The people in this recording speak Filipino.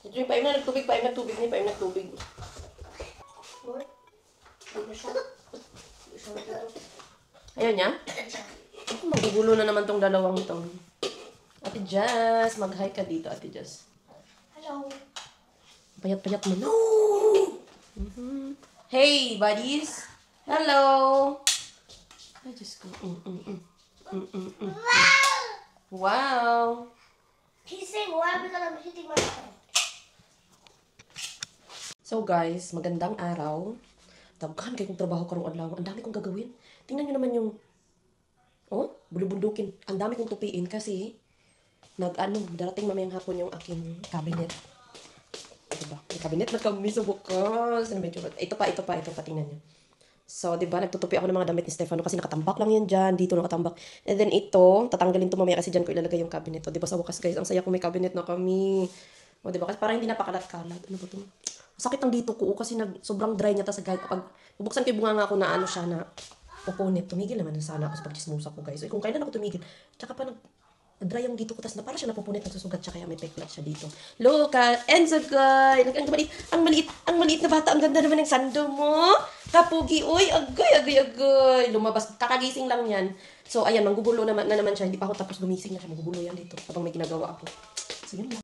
Ito yung paim na nagtubig ni paim nagtubig. Ayaw niya? Magugulo na naman tong dalawang to. Ate Jazz, mag-hi ka dito, Ate Jazz. Hello. Payat-payat mo na. Hey, buddies! Hello! Ay, Diyos ko. Wow! He's saying why because I'm hitting my phone. So guys, magandang araw. Daghan kayo kong trabaho karong adlaw. Ang dami kong gagawin. Tingnan nyo naman yung bulubundukin. Ang dami kong tupiin kasi darating mamayang hapon yung aking cabinet. Diba? May cabinet na kami sa bukas. Ito pa, tingnan nyo. So, diba, nagtutupi ako ng mga damit ni Stefano kasi nakatambak lang yan dyan. Dito nakatambak. And then ito, tatanggalin to mamaya kasi dyan ko ilalagay yung cabinet. O, diba, sa wakas guys, ang saya ko may cabinet na kami. O, diba, kasi parang hindi napakalat-kalat. Ano ba ito? Sakit ang dito ko kasi sobrang dry niya. Tapos kapag bubuksan ko yung bunga nga ako na siya na pupunit. Tumigil naman sana ako sa pagchismusa ko guys. So, kung kailan ako tumigil, tsaka pa dry yung dito ko. Tapos na parang siya napupunit, nagsusugat siya kaya may peklat siya dito. Look at Enzo guys! Ang maliit na bata. Ang ganda naman ng sando mo. Kapugi, uy, agay. Lumabas, kakagising lang yan. So, ayan, manggugulo na naman siya. Hindi pa ako tapos gumising na siya. Manggugulo yan dito habang may ginagawa ako. So, yun lang.